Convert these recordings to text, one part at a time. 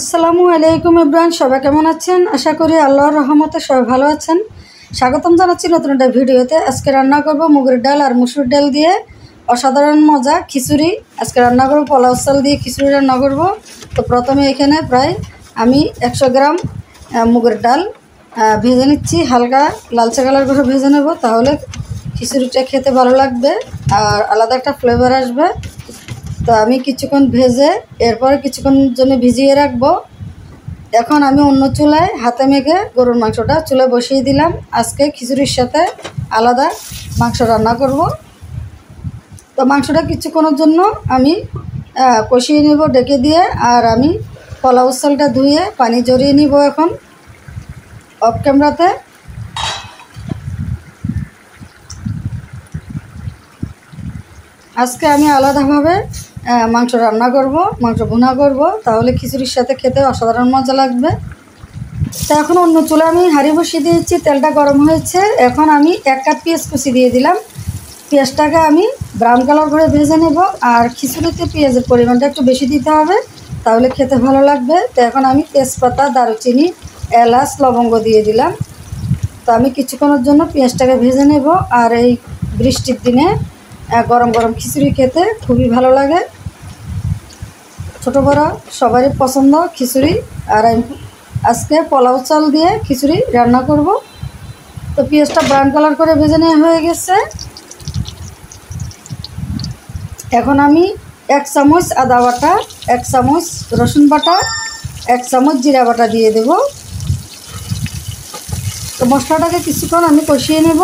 আসসালামু আলাইকুম ইব্রান, সবাই কেমন আছেন? আশা করি আল্লাহর রহমতে সবাই ভালো আছেন। স্বাগতম জানাচ্ছি নতুন একটা ভিডিওতে। আজকে রান্না করব মুগের ডাল আর মুসুর ডাল দিয়ে অসাধারণ মজা খিচুড়ি। আজকে রান্না করব পোলাও চাল দিয়ে খিচুড়ি রান্না করব। তো প্রথমে এখানে প্রায় আমি 100 গ্রাম মুগের ডাল ভেজে নিচ্ছি, হালকা লালচে কালার করে ভেজে নেব, তাহলে খিচুড়িটা খেতে ভালো লাগবে আর আলাদা একটা ফ্লেভার আসবে। তো আমি কিছুক্ষণ ভেজে এরপরে কিছুক্ষণ জন্য ভিজিয়ে রাখবো। এখন আমি অন্য চুলায় হাতে মেখে গরুর মাংসটা চুলায় বসিয়ে দিলাম। আজকে খিচুড়ির সাথে আলাদা মাংস রান্না করব। তো মাংসটা কিছুক্ষণের জন্য আমি কষিয়ে নেব ডেকে দিয়ে। আর আমি পোলাও চালটা ধুয়ে পানি জড়িয়ে নিব এখন অফ ক্যামেরাতে। আজকে আমি আলাদাভাবে মাংস রান্না করব, মাংস ভুনা করব, তাহলে খিচুড়ির সাথে খেতে অসাধারণ মজা লাগবে। তো এখন অন্য চুলা আমি হাঁড়ি বসিয়ে দিয়েছি, তেলটা গরম হয়েছে। এখন আমি 1 কাপ পেঁয়াজ কুচি দিয়ে দিলাম। পেঁয়াজটাকে আমি ব্রাউন কালার করে ভেজে নেব। আর খিচুড়িতে পেঁয়াজের পরিমাণটা একটু বেশি দিতে হবে, তাহলে খেতে ভালো লাগবে। তো এখন আমি তেজপাতা, দারুচিনি, এলাচ, লবঙ্গ দিয়ে দিলাম। তো আমি কিছুক্ষণের জন্য পেঁয়াজটাকে ভেজে নেব। আর এই বৃষ্টির দিনে গরম গরম খিচুড়ি খেতে খুবই ভালো লাগে। ছোটো বড় সবারই পছন্দ খিচুড়ি। আর আমি আজকে পোলাও চাল দিয়ে খিচুড়ি রান্না করব। তো পেঁয়াজটা ব্রাউন কালার করে ভেজে নেওয়া হয়ে গেছে। এখন আমি 1 চামচ আদা বাটা, 1 চামচ রসুন বাটা, 1 চামচ জিরা বাটা দিয়ে দেব। তো মশলাটাকে কিছুক্ষণ আমি কষিয়ে নেব।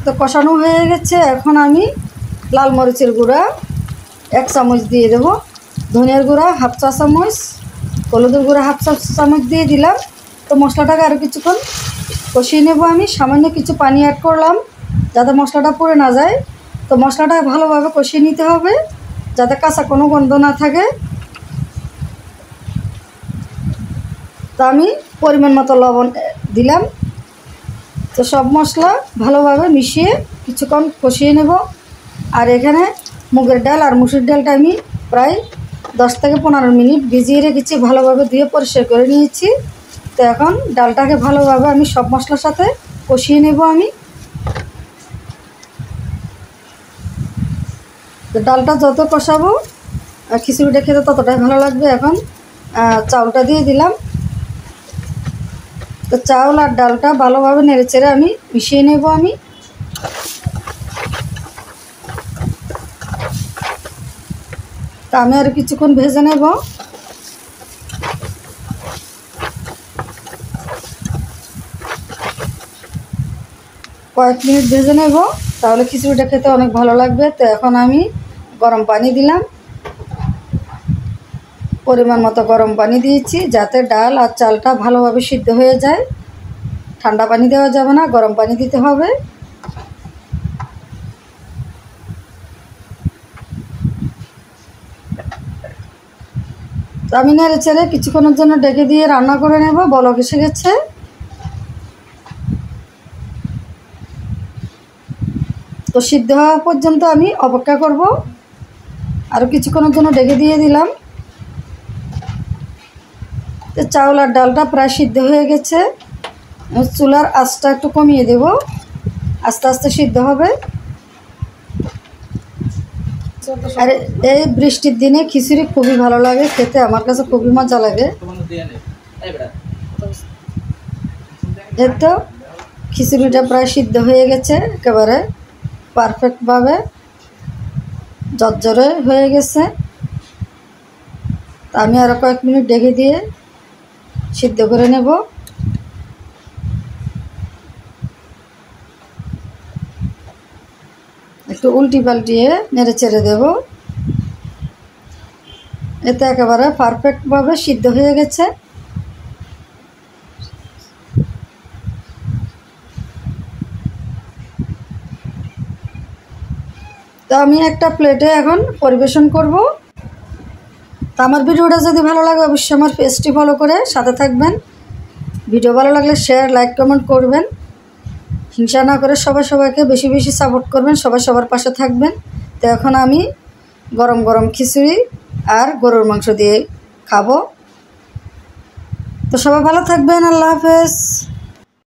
তো কষানো হয়ে গেছে। এখন আমি লাল মরিচের গুঁড়া 1 চামচ দিয়ে দেব, ধনিয়ার গুঁড়া 1/2 চা চামচ, হলুদের গুঁড়া 1/2 চা চামচ দিয়ে দিলাম। তো মশলাটাকে আরও কিছুক্ষণ কষিয়ে নেব। আমি সামান্য কিছু পানি অ্যাড করলাম যাতে মশলাটা পুড়ে না যায়। তো মশলাটা ভালোভাবে কষিয়ে নিতে হবে যাতে কাঁচা কোনো গন্ধ না থাকে। তো আমি পরিমাণ মতো লবণ দিলাম। তো সব মশলা ভালোভাবে মিশিয়ে কিছুক্ষণ কষিয়ে নেব। আর এখানে মুগের ডাল আর মুসুর ডালটা আমি প্রায় 10 থেকে 15 মিনিট ভিজিয়ে রেখেছি, ভালোভাবে ধুয়ে পরিষ্কার করে নিয়েছি। তো এখন ডালটাকে ভালোভাবে আমি সব মশলার সাথে কষিয়ে নেব আমি। তো ডালটা যত কষাবো খিচুড়িটা খেতে ততটাই ভালো লাগবে। এখন চাউলটা দিয়ে দিলাম। তো চাউল আর ডালটা ভালোভাবে নেড়েচেড়ে আমি মিশিয়ে নেব আমি। তা আমি আর কিছুক্ষণ ভেজে নেব। কয়েক মিনিট ভেজে নেব, তাহলে খিচুড়িটা খেতে অনেক ভালো লাগবে। তো এখন আমি গরম পানি দিলাম, পরিমাণ মতো গরম পানি দিয়েছি যাতে ডাল আর চালটা ভালোভাবে সিদ্ধ হয়ে যায়। ঠান্ডা পানি দেওয়া যাবে না, গরম পানি দিতে হবে। তো আমি নেড়ে চেড়ে কিছুক্ষণের জন্য ডেকে দিয়ে রান্না করে নেব। বলক এসে গেছে। তো সিদ্ধ হওয়া পর্যন্ত আমি অপেক্ষা করব। আরও কিছুক্ষণের জন্য ডেকে দিয়ে দিলাম। তো চাউল আর ডালটা প্রায় সিদ্ধ হয়ে গেছে। চুলার আঁচটা একটু কমিয়ে দেব, আস্তে আস্তে সিদ্ধ হবে। আর এই বৃষ্টির দিনে খিচুড়ি খুবই ভালো লাগে খেতে, আমার কাছে খুবই মজা লাগে। এই তো খিচুড়িটা প্রায় সিদ্ধ হয়ে গেছে, একেবারে পারফেক্টভাবে ঝরঝরে হয়ে গেছে। আমি আরও কয়েক মিনিট ঢেকে দিয়ে সিদ্ধ করে নেব। একটু উল্টি পাল্টিয়ে নেড়ে চেড়ে দেব। এতে একেবারে পারফেক্টভাবে সিদ্ধ হয়ে গেছে। তো আমি একটা প্লেটে এখন পরিবেশন করব। তো আমার ভিডিওটা যদি ভালো লাগে অবশ্যই আমার পেজটি ফলো করে সাথে থাকবেন। ভিডিও ভালো লাগলে শেয়ার, লাইক, কমেন্ট করবেন। হিংসা না করে সবাই সবাইকে বেশি বেশি সাপোর্ট করবেন, সবাই সবার পাশে থাকবেন। তো এখন আমি গরম গরম খিচুড়ি আর গরুর মাংস দিয়ে খাবো। তো সবাই ভালো থাকবেন, আল্লাহ হাফেজ।